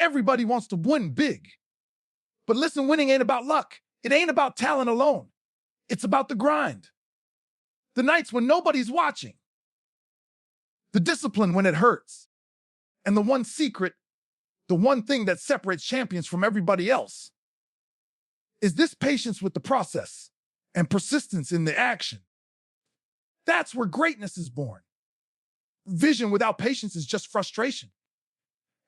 Everybody wants to win big. But listen, winning ain't about luck. It ain't about talent alone. It's about the grind. The nights when nobody's watching. The discipline when it hurts. And the one secret, the one thing that separates champions from everybody else, is this patience with the process and persistence in the action. That's where greatness is born. Vision without patience is just frustration.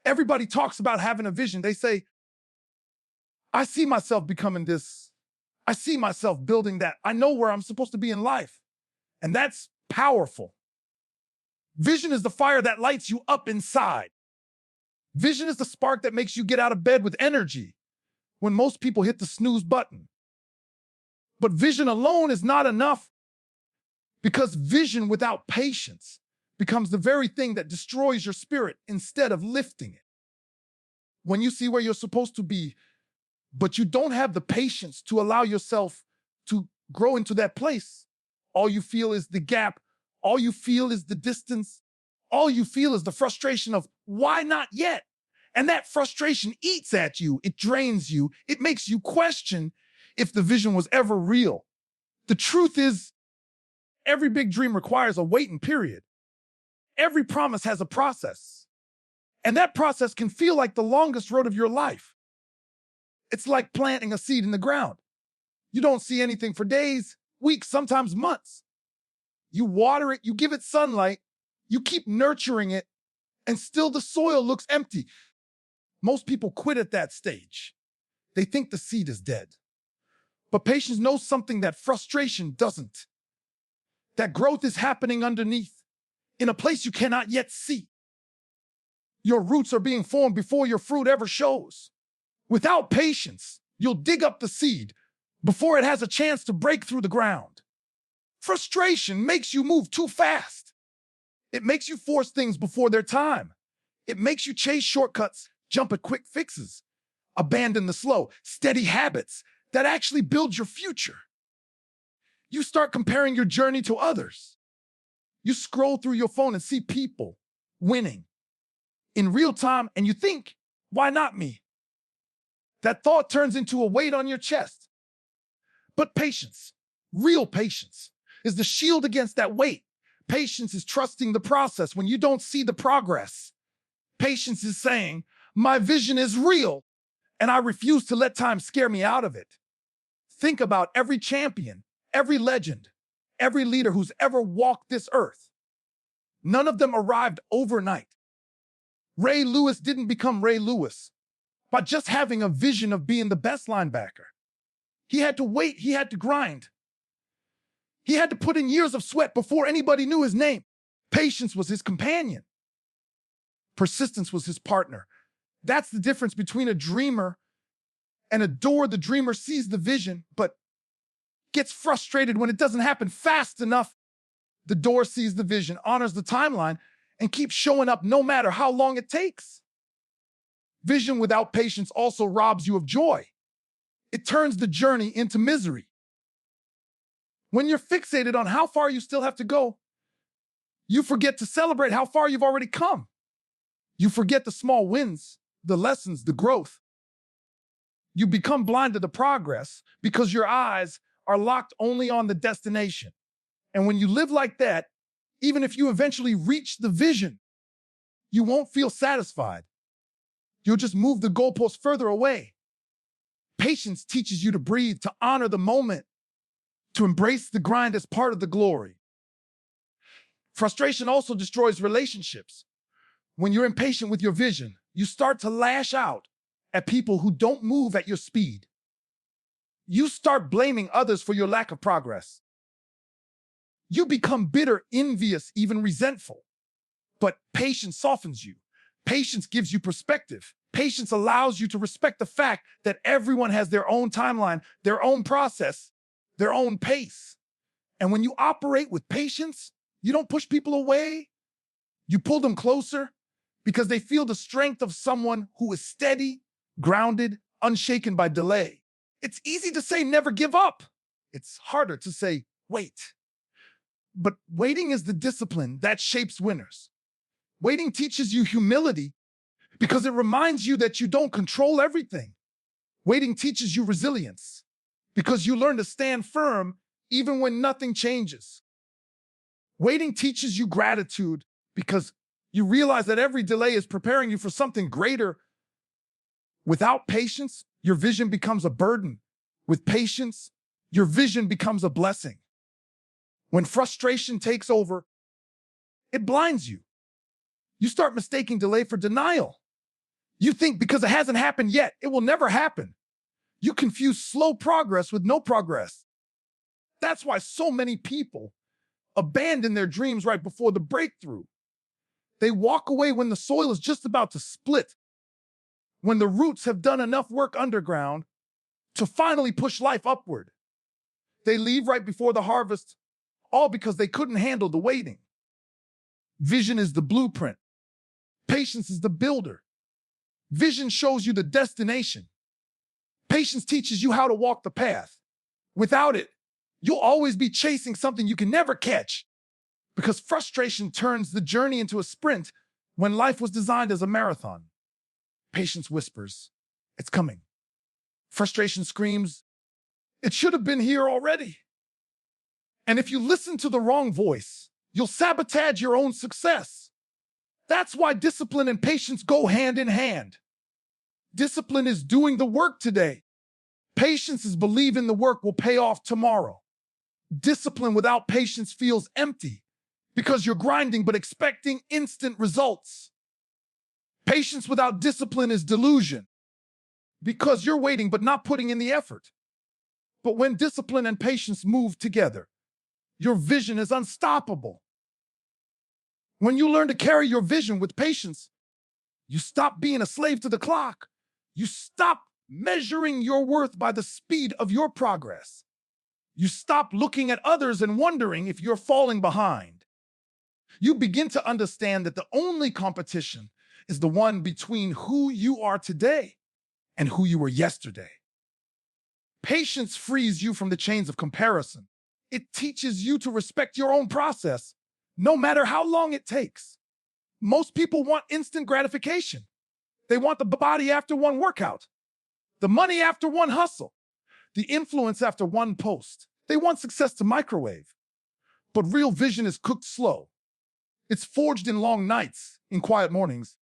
Everybody talks about having a vision. They say, I see myself becoming this. I see myself building that. I know where I'm supposed to be in life. And that's powerful. Vision is the fire that lights you up inside. Vision is the spark that makes you get out of bed with energy when most people hit the snooze button. But vision alone is not enough, because vision without patience becomes the very thing that destroys your spirit instead of lifting it. When you see where you're supposed to be, but you don't have the patience to allow yourself to grow into that place, all you feel is the gap. All you feel is the distance. All you feel is the frustration of why not yet? And that frustration eats at you. It drains you. It makes you question if the vision was ever real. The truth is, every big dream requires a waiting period. Every promise has a process. And that process can feel like the longest road of your life. It's like planting a seed in the ground. You don't see anything for days, weeks, sometimes months. You water it, you give it sunlight, you keep nurturing it, and still the soil looks empty. Most people quit at that stage. They think the seed is dead. But patience knows something that frustration doesn't. That growth is happening underneath, in a place you cannot yet see. Your roots are being formed before your fruit ever shows. Without patience, you'll dig up the seed before it has a chance to break through the ground. Frustration makes you move too fast. It makes you force things before their time. It makes you chase shortcuts, jump at quick fixes, abandon the slow, steady habits that actually build your future. You start comparing your journey to others. You scroll through your phone and see people winning in real time, and you think, why not me? That thought turns into a weight on your chest. But patience, real patience, is the shield against that weight. Patience is trusting the process when you don't see the progress. Patience is saying, my vision is real, and I refuse to let time scare me out of it. Think about every champion, every legend, every leader who's ever walked this earth. None of them arrived overnight. Ray Lewis didn't become Ray Lewis by just having a vision of being the best linebacker. He had to wait, he had to grind. He had to put in years of sweat before anybody knew his name. Patience was his companion. Persistence was his partner. That's the difference between a dreamer and a door. The dreamer sees the vision, but gets frustrated when it doesn't happen fast enough. The door sees the vision, honors the timeline, and keeps showing up no matter how long it takes. Vision without patience also robs you of joy. It turns the journey into misery. When you're fixated on how far you still have to go, you forget to celebrate how far you've already come. You forget the small wins, the lessons, the growth. You become blind to the progress because your eyes are locked only on the destination. And when you live like that, even if you eventually reach the vision, you won't feel satisfied. You'll just move the goalpost further away. Patience teaches you to breathe, to honor the moment, to embrace the grind as part of the glory. Frustration also destroys relationships. When you're impatient with your vision, you start to lash out at people who don't move at your speed. You start blaming others for your lack of progress. You become bitter, envious, even resentful. But patience softens you. Patience gives you perspective. Patience allows you to respect the fact that everyone has their own timeline, their own process, their own pace. And when you operate with patience, you don't push people away. You pull them closer because they feel the strength of someone who is steady, grounded, unshaken by delay. It's easy to say never give up. It's harder to say wait. But waiting is the discipline that shapes winners. Waiting teaches you humility because it reminds you that you don't control everything. Waiting teaches you resilience because you learn to stand firm even when nothing changes. Waiting teaches you gratitude because you realize that every delay is preparing you for something greater. Without patience, your vision becomes a burden. With patience, your vision becomes a blessing. When frustration takes over, it blinds you. You start mistaking delay for denial. You think because it hasn't happened yet, it will never happen. You confuse slow progress with no progress. That's why so many people abandon their dreams right before the breakthrough. They walk away when the soil is just about to split, when the roots have done enough work underground to finally push life upward. They leave right before the harvest, all because they couldn't handle the waiting. Vision is the blueprint. Patience is the builder. Vision shows you the destination. Patience teaches you how to walk the path. Without it, you'll always be chasing something you can never catch, because frustration turns the journey into a sprint when life was designed as a marathon. Patience whispers, "It's coming." Frustration screams, "It should have been here already." And if you listen to the wrong voice, you'll sabotage your own success. That's why discipline and patience go hand in hand. Discipline is doing the work today. Patience is believing the work will pay off tomorrow. Discipline without patience feels empty because you're grinding but expecting instant results. Patience without discipline is delusion because you're waiting but not putting in the effort. But when discipline and patience move together, your vision is unstoppable. When you learn to carry your vision with patience, you stop being a slave to the clock. You stop measuring your worth by the speed of your progress. You stop looking at others and wondering if you're falling behind. You begin to understand that the only competition is the one between who you are today and who you were yesterday. Patience frees you from the chains of comparison. It teaches you to respect your own process, no matter how long it takes. Most people want instant gratification. They want the body after one workout, the money after one hustle, the influence after one post. They want success to microwave. But real vision is cooked slow. It's forged in long nights, in quiet mornings,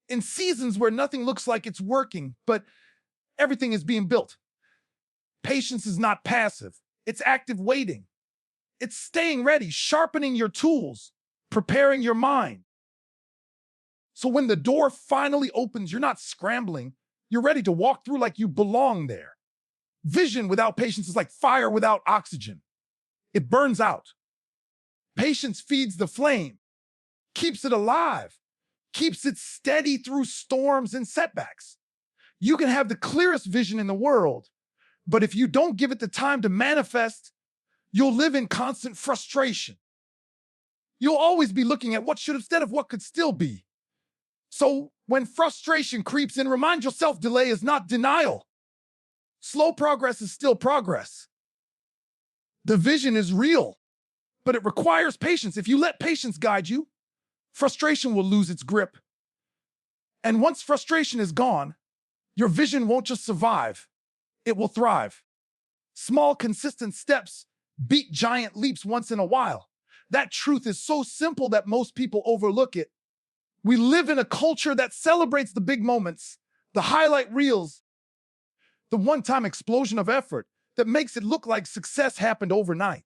in seasons where nothing looks like it's working, but everything is being built. Patience is not passive. It's active waiting. It's staying ready, sharpening your tools, preparing your mind. So when the door finally opens, you're not scrambling. You're ready to walk through like you belong there. Vision without patience is like fire without oxygen. It burns out. Patience feeds the flame, keeps it alive, keeps it steady through storms and setbacks. You can have the clearest vision in the world, but if you don't give it the time to manifest, you'll live in constant frustration. You'll always be looking at what should have instead of what could still be. So when frustration creeps in, remind yourself delay is not denial. Slow progress is still progress. The vision is real, but it requires patience. If you let patience guide you, frustration will lose its grip. And once frustration is gone, your vision won't just survive, it will thrive. Small, consistent steps beat giant leaps once in a while. That truth is so simple that most people overlook it. We live in a culture that celebrates the big moments, the highlight reels, the one-time explosion of effort that makes it look like success happened overnight.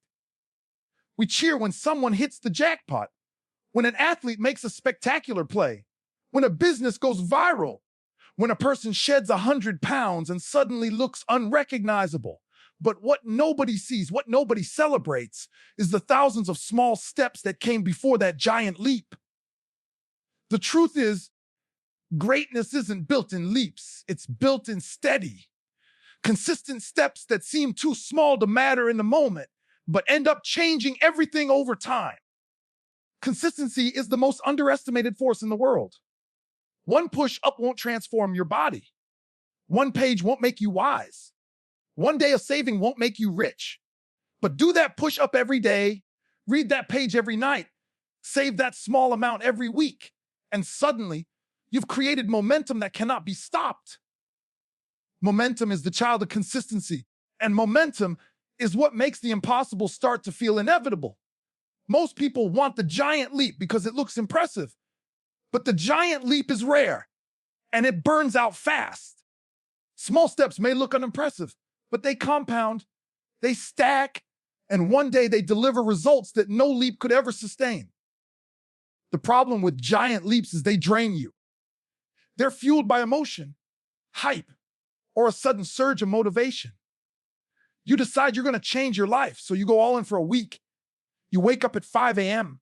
We cheer when someone hits the jackpot, when an athlete makes a spectacular play, when a business goes viral, when a person sheds 100 pounds and suddenly looks unrecognizable. But what nobody sees, what nobody celebrates, is the thousands of small steps that came before that giant leap. The truth is, greatness isn't built in leaps, it's built in steady, consistent steps that seem too small to matter in the moment, but end up changing everything over time. Consistency is the most underestimated force in the world. One push up won't transform your body. One page won't make you wise. One day of saving won't make you rich. But do that push up every day, read that page every night, save that small amount every week, and suddenly You've created momentum that cannot be stopped. Momentum is the child of consistency, and momentum is what makes the impossible start to feel inevitable. Most people want the giant leap because it looks impressive, but the giant leap is rare, and it burns out fast. Small steps may look unimpressive, but they compound, they stack, and one day they deliver results that no leap could ever sustain. The problem with giant leaps is they drain you. They're fueled by emotion, hype, or a sudden surge of motivation. You decide you're going to change your life, so you go all in for a week. You wake up at 5 a.m.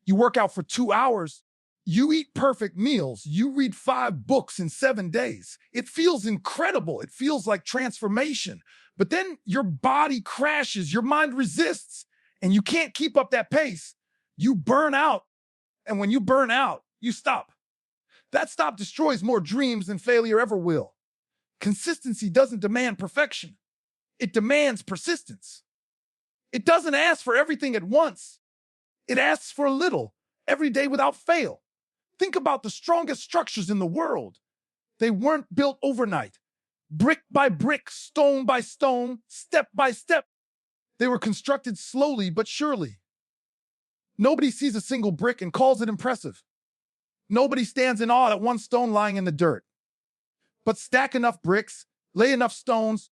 You work out for 2 hours. You eat perfect meals. You read 5 books in 7 days. It feels incredible. It feels like transformation. But then your body crashes, your mind resists, and you can't keep up that pace. You burn out. And when you burn out, you stop. That stop destroys more dreams than failure ever will. Consistency doesn't demand perfection. It demands persistence. It doesn't ask for everything at once. It asks for a little, every day without fail. Think about the strongest structures in the world. They weren't built overnight. Brick by brick, stone by stone, step by step. They were constructed slowly but surely. Nobody sees a single brick and calls it impressive. Nobody stands in awe at one stone lying in the dirt. But stack enough bricks, lay enough stones,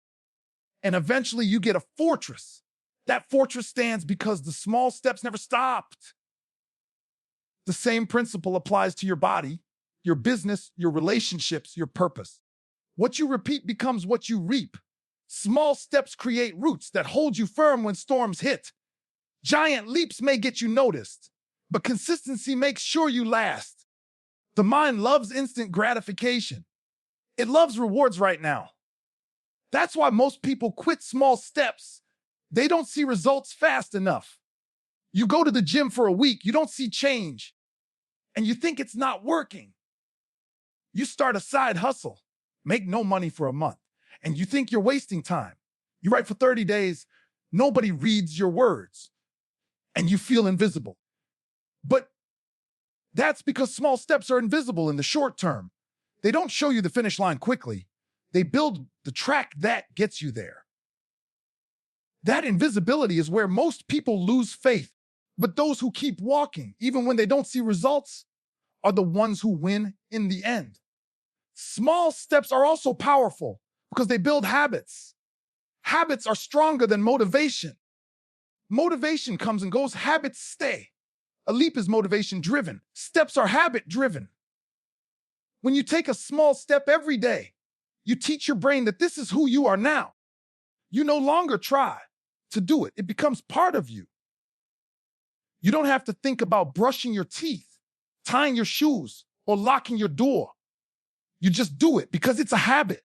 and eventually you get a fortress. That fortress stands because the small steps never stopped. The same principle applies to your body, your business, your relationships, your purpose. What you repeat becomes what you reap. Small steps create roots that hold you firm when storms hit. Giant leaps may get you noticed, but consistency makes sure you last. The mind loves instant gratification. It loves rewards right now. That's why most people quit small steps. They don't see results fast enough. You go to the gym for a week, you don't see change, and you think it's not working. You start a side hustle, make no money for a month, and you think you're wasting time. You write for 30 days, nobody reads your words, and you feel invisible. But that's because small steps are invisible in the short term. They don't show you the finish line quickly. They build the track that gets you there. That invisibility is where most people lose faith. But those who keep walking, even when they don't see results, are the ones who win in the end. Small steps are also powerful because they build habits. Habits are stronger than motivation. Motivation comes and goes, habits stay. A leap is motivation-driven. Steps are habit-driven. When you take a small step every day, you teach your brain that this is who you are now. You no longer try to do it. It becomes part of you. You don't have to think about brushing your teeth, tying your shoes, or locking your door. You just do it because it's a habit.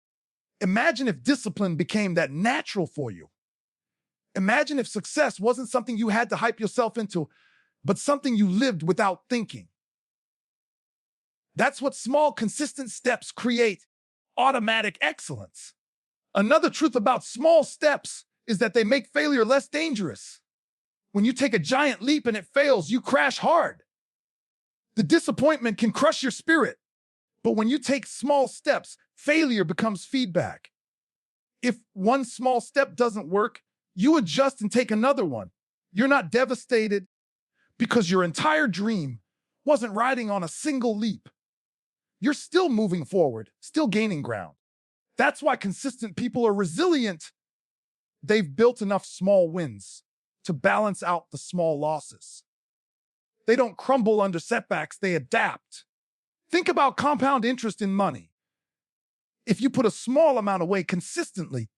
Imagine if discipline became that natural for you. Imagine if success wasn't something you had to hype yourself into, but something you lived without thinking. That's what small, consistent steps create: automatic excellence. Another truth about small steps is that they make failure less dangerous. When you take a giant leap and it fails, you crash hard. The disappointment can crush your spirit. But when you take small steps, failure becomes feedback. If one small step doesn't work, you adjust and take another one. You're not devastated because your entire dream wasn't riding on a single leap. You're still moving forward, still gaining ground. That's why consistent people are resilient. They've built enough small wins to balance out the small losses. They don't crumble under setbacks, they adapt. Think about compound interest in money. If you put a small amount away consistently,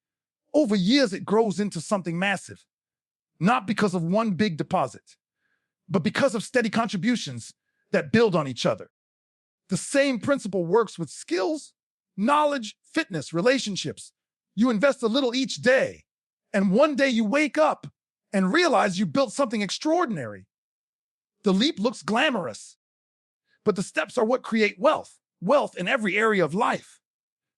over years it grows into something massive. Not because of one big deposit, but because of steady contributions that build on each other. The same principle works with skills, knowledge, fitness, relationships. You invest a little each day, and one day you wake up and realize you built something extraordinary. The leap looks glamorous, but the steps are what create wealth in every area of life.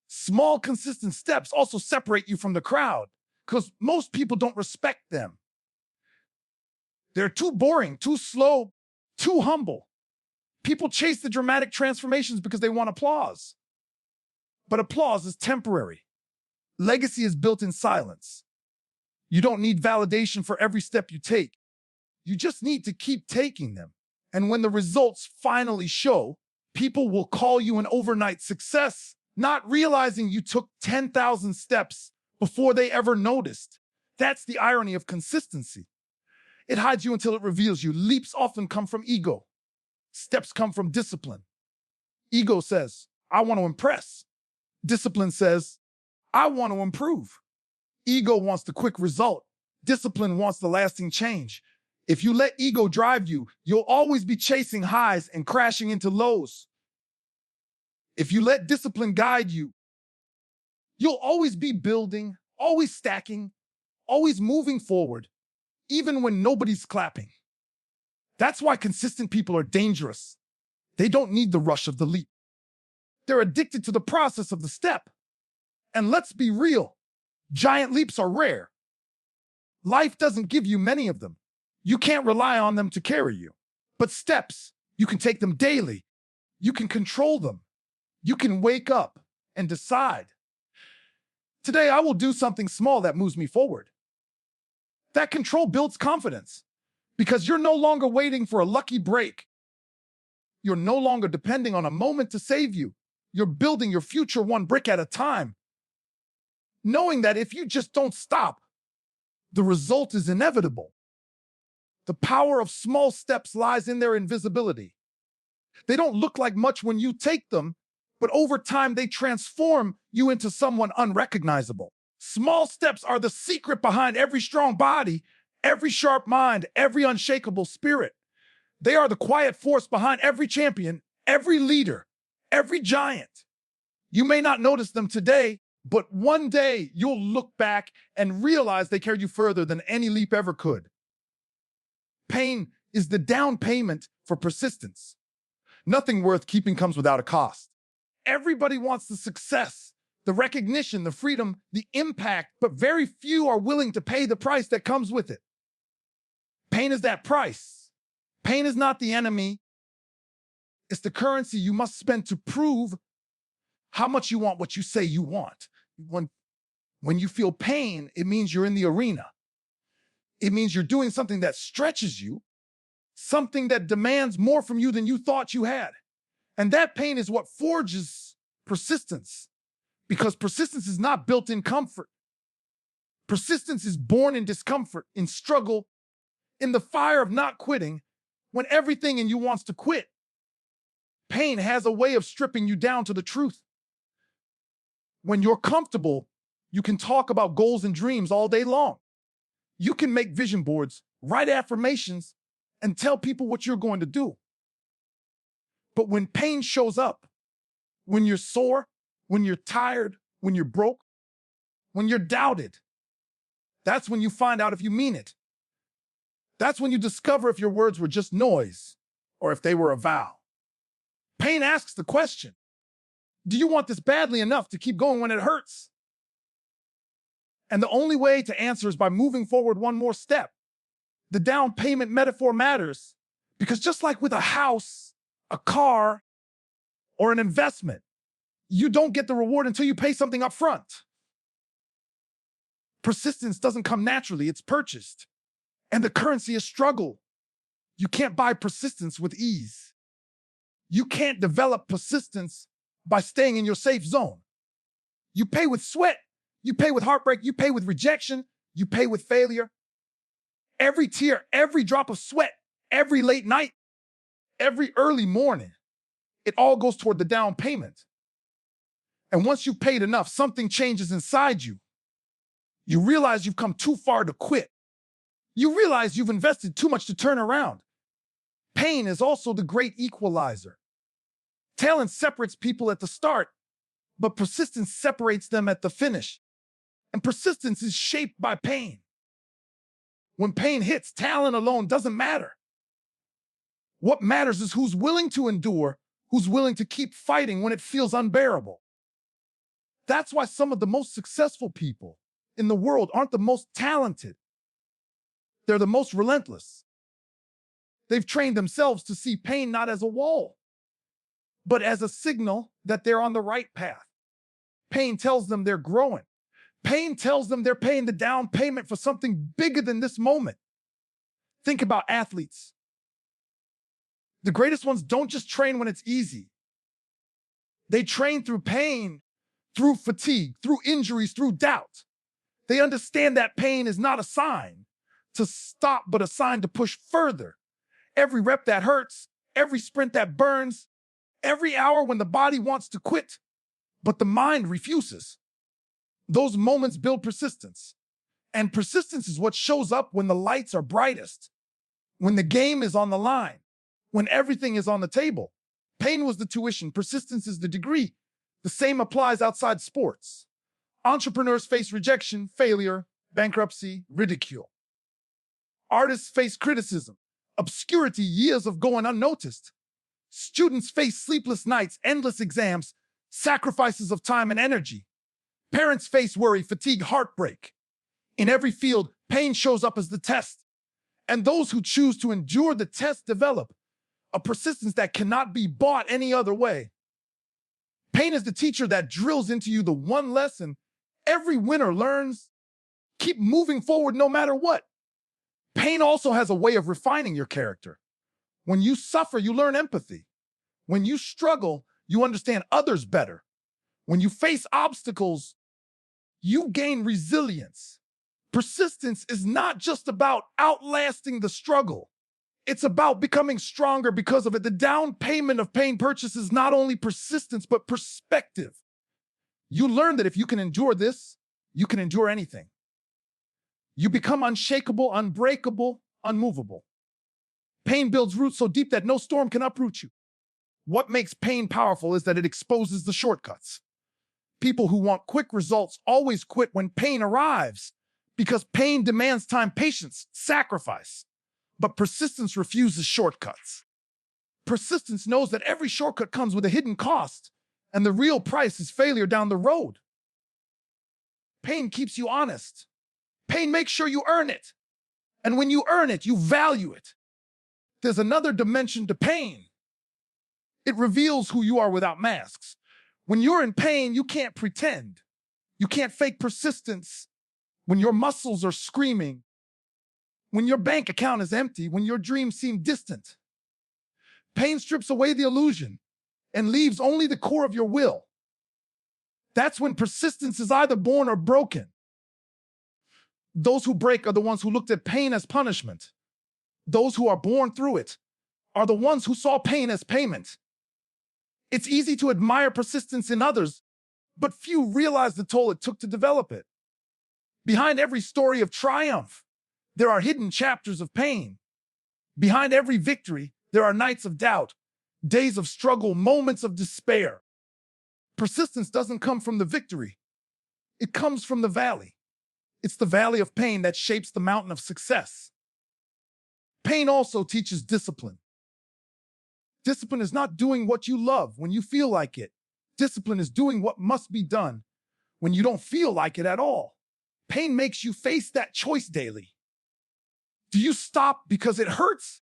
Small, consistent steps also separate you from the crowd because most people don't respect them. They're too boring, too slow, too humble. People chase the dramatic transformations because they want applause. But applause is temporary. Legacy is built in silence. You don't need validation for every step you take. You just need to keep taking them. And when the results finally show, people will call you an overnight success, not realizing you took 10,000 steps before they ever noticed. That's the irony of consistency. It hides you until it reveals you. Leaps often come from ego. Steps come from discipline. Ego says, I want to impress. Discipline says, I want to improve. Ego wants the quick result. Discipline wants the lasting change. If you let ego drive you, you'll always be chasing highs and crashing into lows. If you let discipline guide you, you'll always be building, always stacking, always moving forward, even when nobody's clapping. That's why consistent people are dangerous. They don't need the rush of the leap. They're addicted to the process of the step. And let's be real, giant leaps are rare. Life doesn't give you many of them. You can't rely on them to carry you. But steps, you can take them daily. You can control them. You can wake up and decide. Today, I will do something small that moves me forward. That control builds confidence because you're no longer waiting for a lucky break. You're no longer depending on a moment to save you. You're building your future one brick at a time. Knowing that if you just don't stop, the result is inevitable. The power of small steps lies in their invisibility. They don't look like much when you take them, but over time they transform you into someone unrecognizable. Small steps are the secret behind every strong body, every sharp mind, every unshakable spirit. They are the quiet force behind every champion, every leader, every giant. You may not notice them today, but one day you'll look back and realize they carried you further than any leap ever could. Pain is the down payment for persistence. Nothing worth keeping comes without a cost. Everybody wants the success, the recognition, the freedom, the impact, but very few are willing to pay the price that comes with it. Pain is that price. Pain is not the enemy. It's the currency you must spend to prove how much you want what you say you want. When you feel pain, it means you're in the arena. It means you're doing something that stretches you, something that demands more from you than you thought you had. And that pain is what forges persistence, because persistence is not built in comfort. Persistence is born in discomfort, in struggle, in the fire of not quitting when everything in you wants to quit. Pain has a way of stripping you down to the truth. When you're comfortable, you can talk about goals and dreams all day long. You can make vision boards, write affirmations, and tell people what you're going to do. But when pain shows up, when you're sore, when you're tired, when you're broke, when you're doubted, that's when you find out if you mean it. That's when you discover if your words were just noise or if they were a vow. Pain asks the question, do you want this badly enough to keep going when it hurts? And the only way to answer is by moving forward one more step. The down payment metaphor matters because just like with a house, a car, or an investment, you don't get the reward until you pay something up front. Persistence doesn't come naturally, it's purchased. And the currency is struggle. You can't buy persistence with ease. You can't develop persistence by staying in your safe zone. You pay with sweat, you pay with heartbreak, you pay with rejection, you pay with failure. Every tear, every drop of sweat, every late night, every early morning, it all goes toward the down payment. And once you've paid enough, something changes inside you. You realize you've come too far to quit. You realize you've invested too much to turn around. Pain is also the great equalizer. Talent separates people at the start, but persistence separates them at the finish. And persistence is shaped by pain. When pain hits, talent alone doesn't matter. What matters is who's willing to endure, who's willing to keep fighting when it feels unbearable. That's why some of the most successful people in the world aren't the most talented. They're the most relentless. They've trained themselves to see pain not as a wall, but as a signal that they're on the right path. Pain tells them they're growing. Pain tells them they're paying the down payment for something bigger than this moment. Think about athletes. The greatest ones don't just train when it's easy. They train through pain, through fatigue, through injuries, through doubt. They understand that pain is not a sign to stop, but a sign to push further. Every rep that hurts, every sprint that burns, every hour when the body wants to quit, but the mind refuses. Those moments build persistence. And persistence is what shows up when the lights are brightest, when the game is on the line, when everything is on the table. Pain was the tuition, persistence is the degree. The same applies outside sports. Entrepreneurs face rejection, failure, bankruptcy, ridicule. Artists face criticism, obscurity, years of going unnoticed. Students face sleepless nights, endless exams, sacrifices of time and energy. Parents face worry, fatigue, heartbreak. In every field, pain shows up as the test. And those who choose to endure the test develop a persistence that cannot be bought any other way. Pain is the teacher that drills into you the one lesson every winner learns: keep moving forward no matter what. Pain also has a way of refining your character. When you suffer, you learn empathy. When you struggle, you understand others better. When you face obstacles, you gain resilience. Persistence is not just about outlasting the struggle. It's about becoming stronger because of it. The down payment of pain purchases not only persistence, but perspective. You learn that if you can endure this, you can endure anything. You become unshakable, unbreakable, unmovable. Pain builds roots so deep that no storm can uproot you. What makes pain powerful is that it exposes the shortcuts. People who want quick results always quit when pain arrives because pain demands time, patience, sacrifice. But persistence refuses shortcuts. Persistence knows that every shortcut comes with a hidden cost, and the real price is failure down the road. Pain keeps you honest. Pain makes sure you earn it. And when you earn it, you value it. There's another dimension to pain. It reveals who you are without masks. When you're in pain, you can't pretend. You can't fake persistence when your muscles are screaming, when your bank account is empty, when your dreams seem distant. Pain strips away the illusion and leaves only the core of your will. That's when persistence is either born or broken. Those who break are the ones who looked at pain as punishment. Those who are born through it are the ones who saw pain as payment. It's easy to admire persistence in others, but few realize the toll it took to develop it. Behind every story of triumph, there are hidden chapters of pain. Behind every victory, there are nights of doubt, days of struggle, moments of despair. Persistence doesn't come from the victory. It comes from the valley. It's the valley of pain that shapes the mountain of success. Pain also teaches discipline. Discipline is not doing what you love when you feel like it. Discipline is doing what must be done when you don't feel like it at all. Pain makes you face that choice daily. Do you stop because it hurts?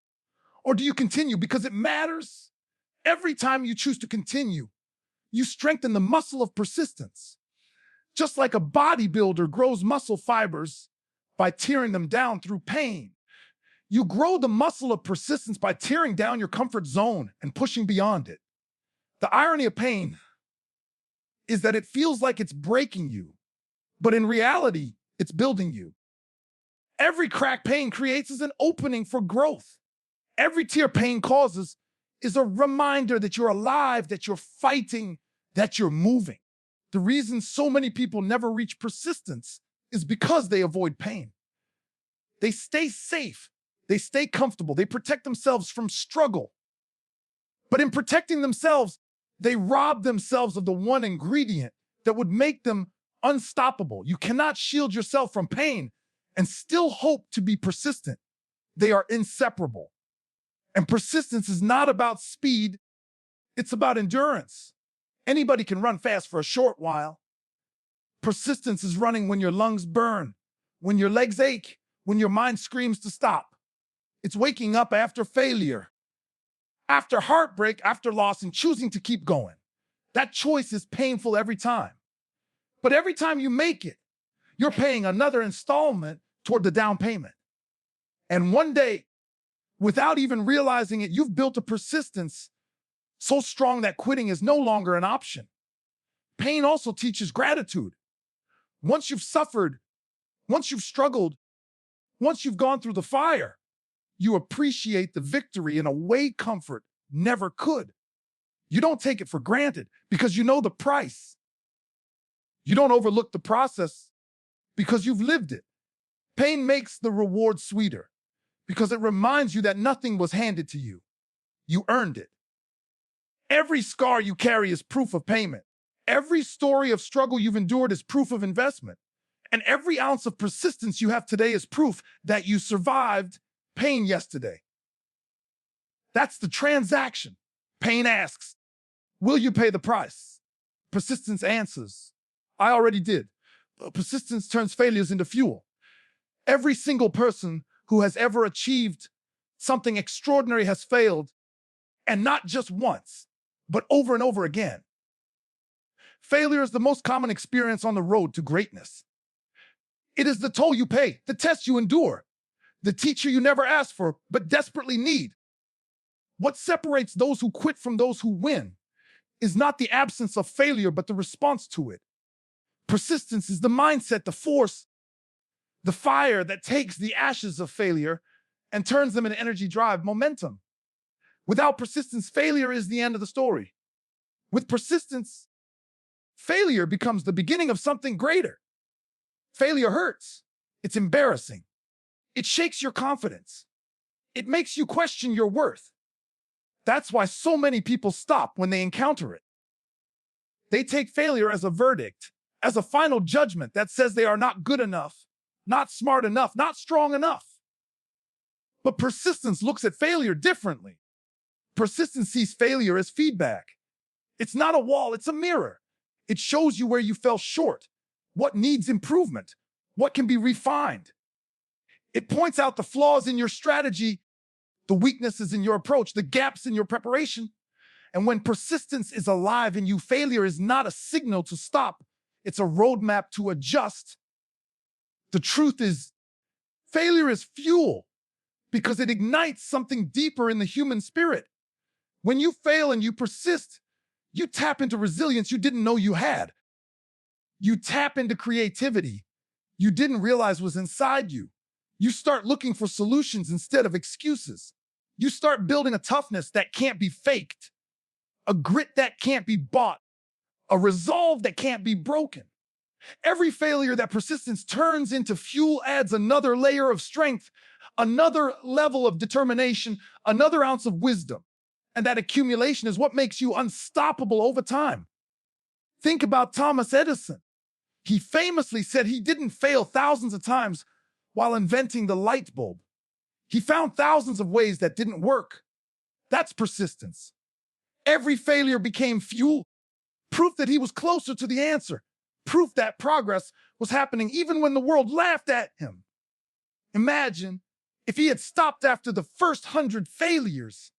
Or do you continue because it matters? Every time you choose to continue, you strengthen the muscle of persistence. Just like a bodybuilder grows muscle fibers by tearing them down through pain, you grow the muscle of persistence by tearing down your comfort zone and pushing beyond it. The irony of pain is that it feels like it's breaking you, but in reality, it's building you. Every crack pain creates is an opening for growth. Every tear pain causes is a reminder that you're alive, that you're fighting, that you're moving. The reason so many people never reach persistence is because they avoid pain. They stay safe. They stay comfortable. They protect themselves from struggle. But in protecting themselves, they rob themselves of the one ingredient that would make them unstoppable. You cannot shield yourself from pain and still hope to be persistent. They are inseparable. And persistence is not about speed. It's about endurance. Anybody can run fast for a short while. Persistence is running when your lungs burn, when your legs ache, when your mind screams to stop. It's waking up after failure, after heartbreak, after loss, and choosing to keep going. That choice is painful every time. But every time you make it, you're paying another installment toward the down payment. And one day, without even realizing it, you've built a persistence so strong that quitting is no longer an option. Pain also teaches gratitude. Once you've suffered, once you've struggled, once you've gone through the fire, you appreciate the victory in a way comfort never could. You don't take it for granted because you know the price. You don't overlook the process because you've lived it. Pain makes the reward sweeter because it reminds you that nothing was handed to you. You earned it. Every scar you carry is proof of payment. Every story of struggle you've endured is proof of investment. And every ounce of persistence you have today is proof that you survived pain yesterday. That's the transaction. Pain asks, will you pay the price? Persistence answers, I already did. Persistence turns failures into fuel. Every single person who has ever achieved something extraordinary has failed, and not just once, but over and over again. Failure is the most common experience on the road to greatness. It is the toll you pay, the test you endure, the teacher you never asked for, but desperately need. What separates those who quit from those who win is not the absence of failure, but the response to it. Persistence is the mindset, the force, the fire that takes the ashes of failure and turns them into energy, drive, momentum. Without persistence, failure is the end of the story. With persistence, failure becomes the beginning of something greater. Failure hurts. It's embarrassing. It shakes your confidence. It makes you question your worth. That's why so many people stop when they encounter it. They take failure as a verdict, as a final judgment that says they are not good enough, not smart enough, not strong enough. But persistence looks at failure differently. Persistence sees failure as feedback. It's not a wall, it's a mirror. It shows you where you fell short, what needs improvement, what can be refined. It points out the flaws in your strategy, the weaknesses in your approach, the gaps in your preparation. And when persistence is alive in you, failure is not a signal to stop. It's a roadmap to adjust. The truth is, failure is fuel because it ignites something deeper in the human spirit. When you fail and you persist, you tap into resilience you didn't know you had. You tap into creativity you didn't realize was inside you. You start looking for solutions instead of excuses. You start building a toughness that can't be faked, a grit that can't be bought, a resolve that can't be broken. Every failure that persistence turns into fuel adds another layer of strength, another level of determination, another ounce of wisdom. And that accumulation is what makes you unstoppable over time. Think about Thomas Edison. He famously said he didn't fail thousands of times while inventing the light bulb. He found thousands of ways that didn't work. That's persistence. Every failure became fuel, proof that he was closer to the answer, proof that progress was happening even when the world laughed at him. Imagine if he had stopped after the first 100 failures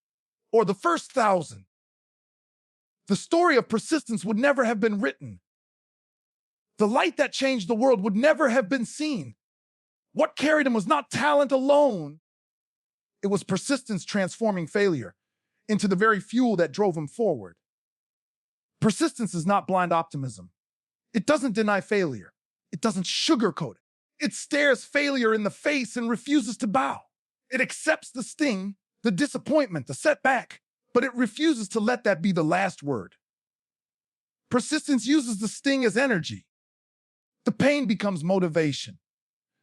or the first 1,000. The story of persistence would never have been written. The light that changed the world would never have been seen. What carried him was not talent alone. It was persistence transforming failure into the very fuel that drove him forward. Persistence is not blind optimism. It doesn't deny failure. It doesn't sugarcoat it. It stares failure in the face and refuses to bow. It accepts the sting, the disappointment, the setback, but it refuses to let that be the last word. Persistence uses the sting as energy. The pain becomes motivation.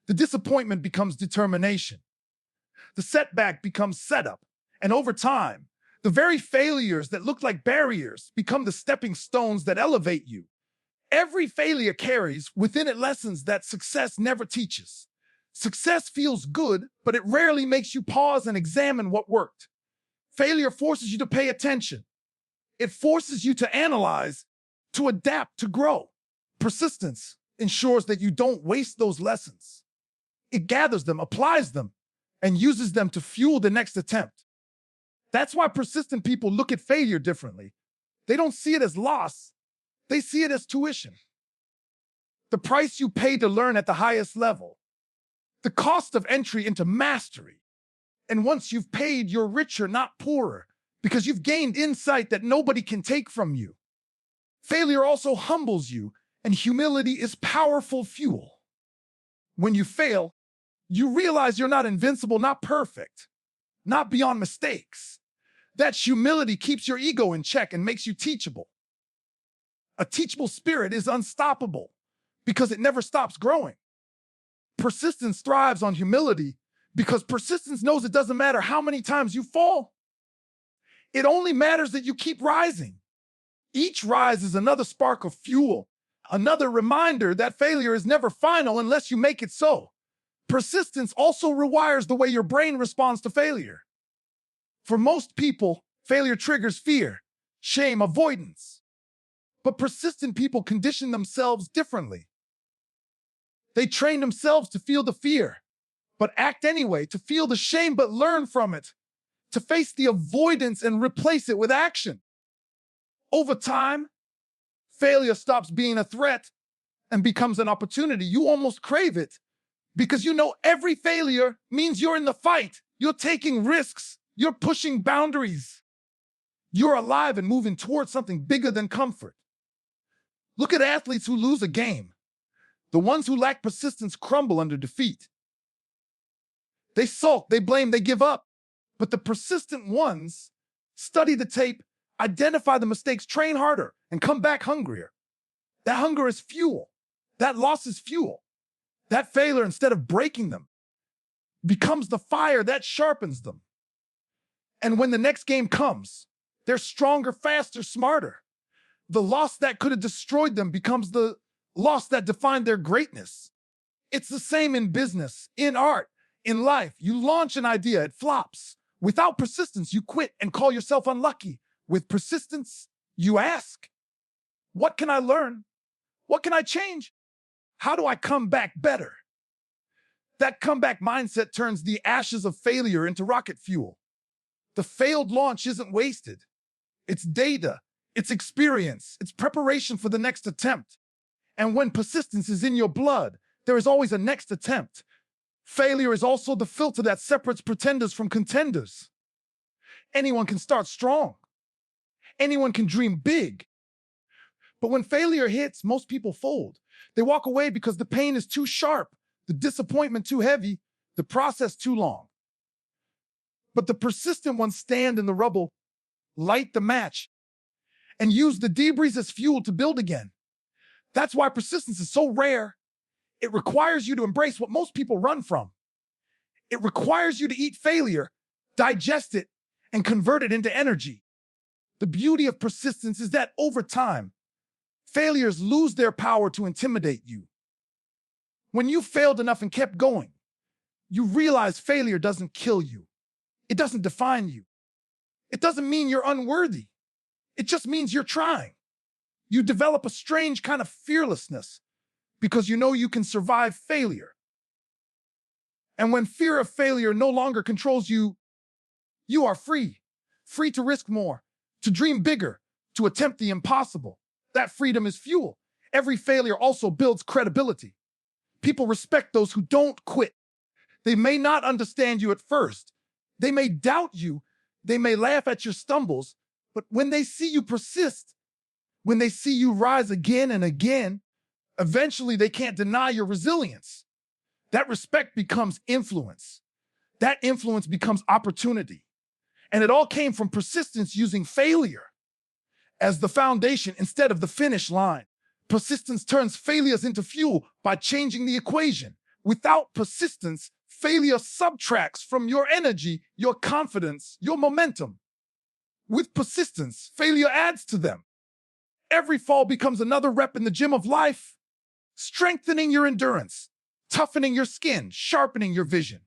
The disappointment becomes determination. The setback becomes setup. And over time, the very failures that look like barriers become the stepping stones that elevate you. Every failure carries within it lessons that success never teaches. Success feels good, but it rarely makes you pause and examine what worked. Failure forces you to pay attention. It forces you to analyze, to adapt, to grow. Persistence ensures that you don't waste those lessons. It gathers them, applies them, and uses them to fuel the next attempt. That's why persistent people look at failure differently. They don't see it as loss, they see it as tuition. The price you pay to learn at the highest level, the cost of entry into mastery. And once you've paid, you're richer, not poorer, because you've gained insight that nobody can take from you. Failure also humbles you, and humility is powerful fuel. When you fail, you realize you're not invincible, not perfect, not beyond mistakes. That humility keeps your ego in check and makes you teachable. A teachable spirit is unstoppable because it never stops growing. Persistence thrives on humility because persistence knows it doesn't matter how many times you fall. It only matters that you keep rising. Each rise is another spark of fuel, another reminder that failure is never final unless you make it so. Persistence also rewires the way your brain responds to failure. For most people, failure triggers fear, shame, avoidance. But persistent people condition themselves differently. They train themselves to feel the fear, but act anyway, to feel the shame, but learn from it, to face the avoidance and replace it with action. Over time, failure stops being a threat and becomes an opportunity. You almost crave it because you know every failure means you're in the fight. You're taking risks. You're pushing boundaries. You're alive and moving towards something bigger than comfort. Look at athletes who lose a game. The ones who lack persistence crumble under defeat. They sulk, they blame, they give up. But the persistent ones study the tape, identify the mistakes, train harder, and come back hungrier. That hunger is fuel. That loss is fuel. That failure, instead of breaking them, becomes the fire that sharpens them. And when the next game comes, they're stronger, faster, smarter. The loss that could have destroyed them becomes the loss that defined their greatness. It's the same in business, in art, in life. You launch an idea, it flops. Without persistence, you quit and call yourself unlucky. With persistence, you ask, what can I learn? What can I change? How do I come back better? That comeback mindset turns the ashes of failure into rocket fuel. The failed launch isn't wasted. It's data, it's experience, it's preparation for the next attempt. And when persistence is in your blood, there is always a next attempt. Failure is also the filter that separates pretenders from contenders. Anyone can start strong. Anyone can dream big. But when failure hits, most people fold. They walk away because the pain is too sharp, the disappointment too heavy, the process too long. But the persistent ones stand in the rubble, light the match, and use the debris as fuel to build again. That's why persistence is so rare. It requires you to embrace what most people run from. It requires you to eat failure, digest it, and convert it into energy. The beauty of persistence is that over time, failures lose their power to intimidate you. When you failed enough and kept going, you realize failure doesn't kill you. It doesn't define you. It doesn't mean you're unworthy. It just means you're trying. You develop a strange kind of fearlessness because you know you can survive failure. And when fear of failure no longer controls you, you are free. Free to risk more, to dream bigger, to attempt the impossible. That freedom is fuel. Every failure also builds credibility. People respect those who don't quit. They may not understand you at first. They may doubt you. They may laugh at your stumbles. But when they see you persist, when they see you rise again and again, eventually they can't deny your resilience. That respect becomes influence. That influence becomes opportunity. And it all came from persistence using failure as the foundation instead of the finish line. Persistence turns failures into fuel by changing the equation. Without persistence, failure subtracts from your energy, your confidence, your momentum. With persistence, failure adds to them. Every fall becomes another rep in the gym of life, strengthening your endurance, toughening your skin, sharpening your vision.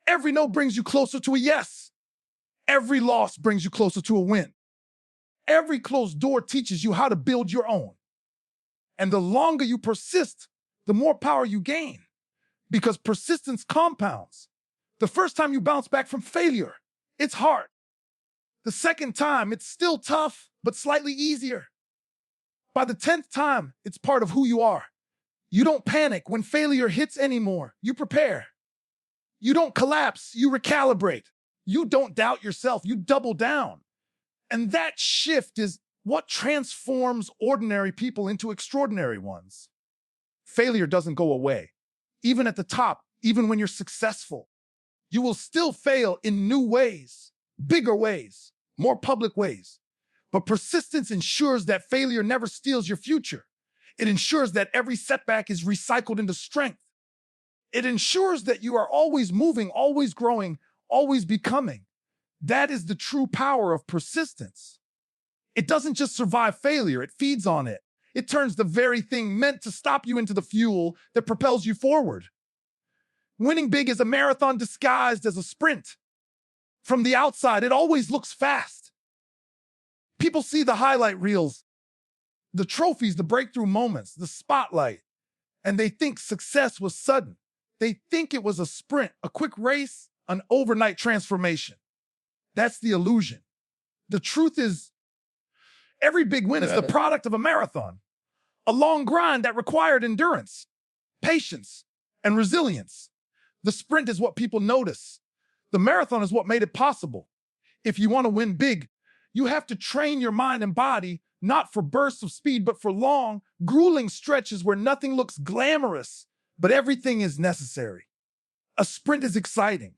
Every no brings you closer to a yes. Every loss brings you closer to a win. Every closed door teaches you how to build your own. And the longer you persist, the more power you gain. Because persistence compounds. The first time you bounce back from failure, it's hard. The second time, it's still tough, but slightly easier. By the 10th time, it's part of who you are. You don't panic when failure hits anymore. You prepare. You don't collapse. You recalibrate. You don't doubt yourself. You double down. And that shift is what transforms ordinary people into extraordinary ones. Failure doesn't go away. Even at the top, even when you're successful, you will still fail in new ways, bigger ways, more public ways. But persistence ensures that failure never steals your future. It ensures that every setback is recycled into strength. It ensures that you are always moving, always growing, always becoming. That is the true power of persistence. It doesn't just survive failure, it feeds on it. It turns the very thing meant to stop you into the fuel that propels you forward. Winning big is a marathon disguised as a sprint. From the outside, it always looks fast. People see the highlight reels, the trophies, the breakthrough moments, the spotlight, and they think success was sudden. They think it was a sprint, a quick race, an overnight transformation. That's the illusion. The truth is, every big win is the product of a marathon, a long grind that required endurance, patience, and resilience. The sprint is what people notice. The marathon is what made it possible. If you want to win big, you have to train your mind and body, not for bursts of speed, but for long, grueling stretches where nothing looks glamorous, but everything is necessary. A sprint is exciting.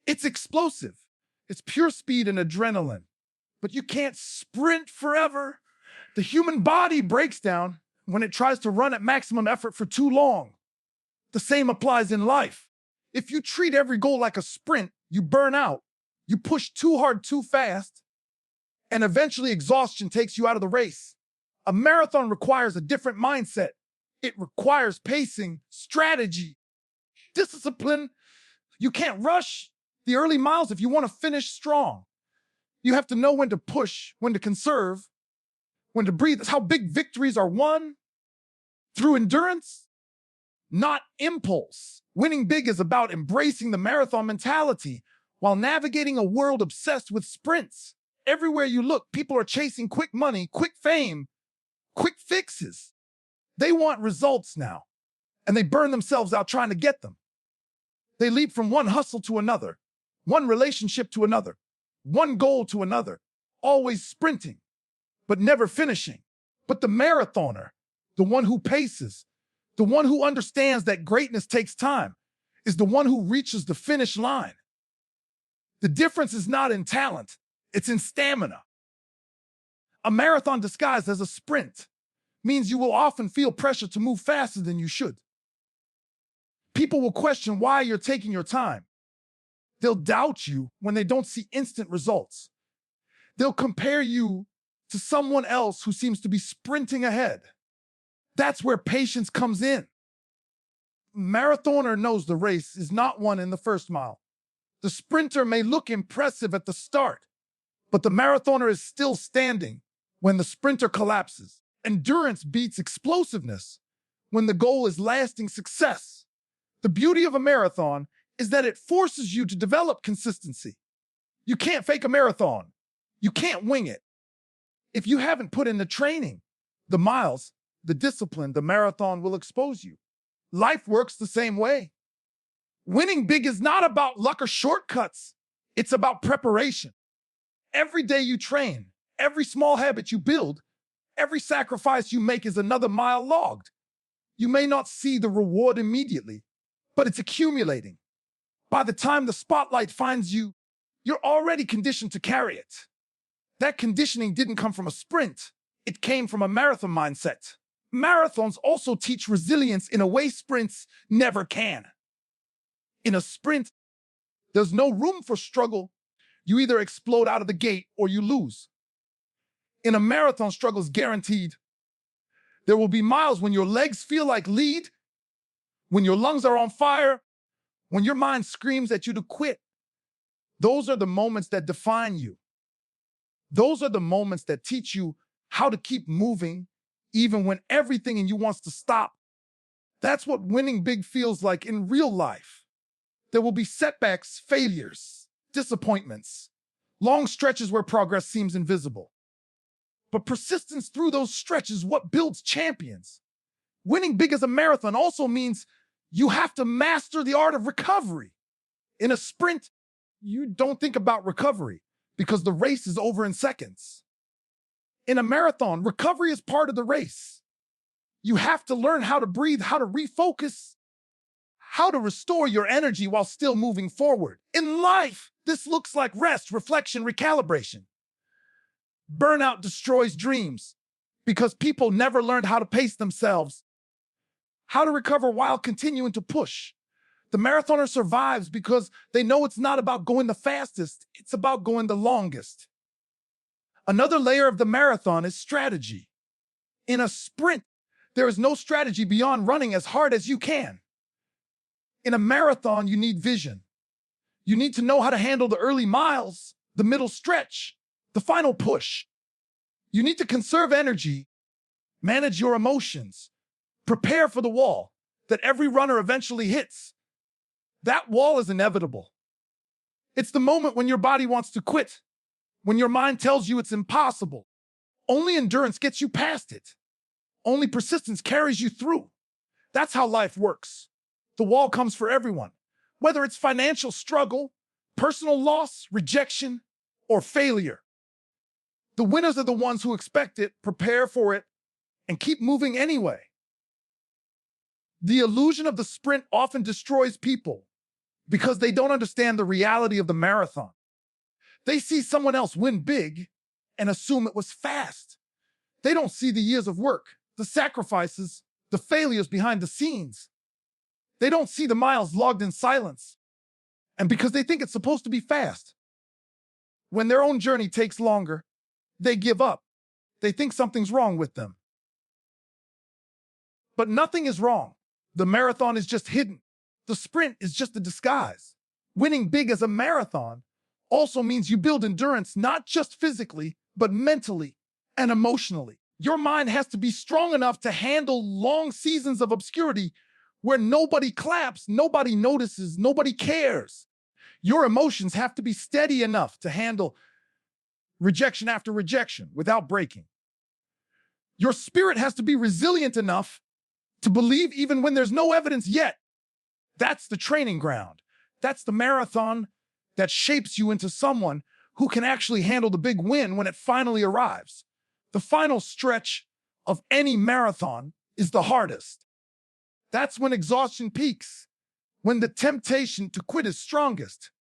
It's explosive. It's pure speed and adrenaline. But you can't sprint forever. The human body breaks down when it tries to run at maximum effort for too long. The same applies in life. If you treat every goal like a sprint, you burn out. You push too hard too fast, and eventually exhaustion takes you out of the race. A marathon requires a different mindset. It requires pacing, strategy, discipline. You can't rush the early miles if you want to finish strong. You have to know when to push, when to conserve, when to breathe. That's how big victories are won. Through endurance, not impulse. Winning big is about embracing the marathon mentality while navigating a world obsessed with sprints. Everywhere you look, people are chasing quick money, quick fame, quick fixes. They want results now, and they burn themselves out trying to get them. They leap from one hustle to another, one relationship to another, one goal to another, always sprinting, but never finishing. But the marathoner, the one who paces, the one who understands that greatness takes time, is the one who reaches the finish line. The difference is not in talent, it's in stamina. A marathon disguised as a sprint means you will often feel pressure to move faster than you should. People will question why you're taking your time. They'll doubt you when they don't see instant results. They'll compare you to someone else who seems to be sprinting ahead. That's where patience comes in. Marathoner knows the race is not won in the first mile. The sprinter may look impressive at the start, but the marathoner is still standing when the sprinter collapses. Endurance beats explosiveness when the goal is lasting success. The beauty of a marathon is that it forces you to develop consistency. You can't fake a marathon. You can't wing it. If you haven't put in the training, the miles, the discipline, the marathon will expose you. Life works the same way. Winning big is not about luck or shortcuts. It's about preparation. Every day you train, every small habit you build, every sacrifice you make is another mile logged. You may not see the reward immediately, but it's accumulating. By the time the spotlight finds you, you're already conditioned to carry it. That conditioning didn't come from a sprint. It came from a marathon mindset. Marathons also teach resilience in a way sprints never can. In a sprint, there's no room for struggle. You either explode out of the gate or you lose. In a marathon, struggle is guaranteed. There will be miles when your legs feel like lead, when your lungs are on fire, when your mind screams at you to quit. Those are the moments that define you. Those are the moments that teach you how to keep moving even when everything in you wants to stop. That's what winning big feels like in real life. There will be setbacks, failures, disappointments, long stretches where progress seems invisible. But persistence through those stretches is what builds champions. Winning big as a marathon also means you have to master the art of recovery. In a sprint, you don't think about recovery because the race is over in seconds. In a marathon, recovery is part of the race. You have to learn how to breathe, how to refocus, how to restore your energy while still moving forward. In life, this looks like rest, reflection, recalibration. Burnout destroys dreams because people never learned how to pace themselves, how to recover while continuing to push. The marathoner survives because they know it's not about going the fastest, it's about going the longest. Another layer of the marathon is strategy. In a sprint, there is no strategy beyond running as hard as you can. In a marathon, you need vision. You need to know how to handle the early miles, the middle stretch, the final push. You need to conserve energy, manage your emotions, prepare for the wall that every runner eventually hits. That wall is inevitable. It's the moment when your body wants to quit, when your mind tells you it's impossible. Only endurance gets you past it. Only persistence carries you through. That's how life works. The wall comes for everyone, whether it's financial struggle, personal loss, rejection, or failure. The winners are the ones who expect it, prepare for it, and keep moving anyway. The illusion of the sprint often destroys people because they don't understand the reality of the marathon. They see someone else win big and assume it was fast. They don't see the years of work, the sacrifices, the failures behind the scenes. They don't see the miles logged in silence. And because they think it's supposed to be fast, when their own journey takes longer, they give up. They think something's wrong with them. But nothing is wrong. The marathon is just hidden. The sprint is just a disguise. Winning big as a marathon also means you build endurance not just physically, but mentally and emotionally. Your mind has to be strong enough to handle long seasons of obscurity where nobody claps, nobody notices, nobody cares. Your emotions have to be steady enough to handle rejection after rejection without breaking. Your spirit has to be resilient enough to believe even when there's no evidence yet. That's the training ground. That's the marathon that shapes you into someone who can actually handle the big win when it finally arrives. The final stretch of any marathon is the hardest. That's when exhaustion peaks, when the temptation to quit is strongest.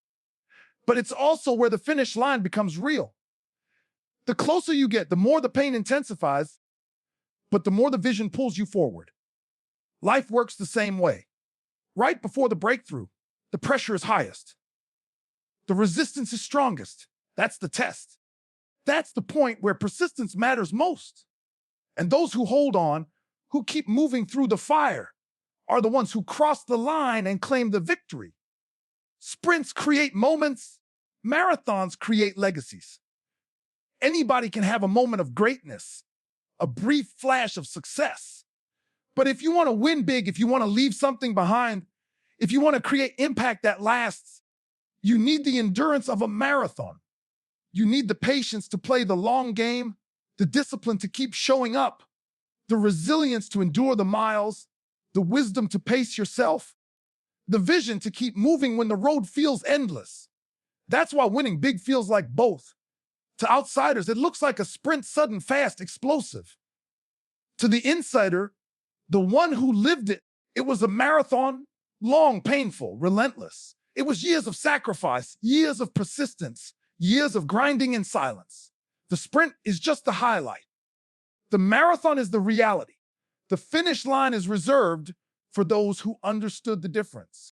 But it's also where the finish line becomes real. The closer you get, the more the pain intensifies, but the more the vision pulls you forward. Life works the same way. Right before the breakthrough, the pressure is highest. The resistance is strongest. That's the test. That's the point where persistence matters most. And those who hold on, who keep moving through the fire, are the ones who cross the line and claim the victory. Sprints create moments, marathons create legacies. Anybody can have a moment of greatness, a brief flash of success. But if you want to win big, if you want to leave something behind, if you want to create impact that lasts, you need the endurance of a marathon. You need the patience to play the long game, the discipline to keep showing up, the resilience to endure the miles, the wisdom to pace yourself, the vision to keep moving when the road feels endless. That's why winning big feels like both. To outsiders, it looks like a sprint, sudden, fast, explosive. To the insider, the one who lived it, it was a marathon, long, painful, relentless. It was years of sacrifice, years of persistence, years of grinding in silence. The sprint is just the highlight. The marathon is the reality. The finish line is reserved for those who understood the difference.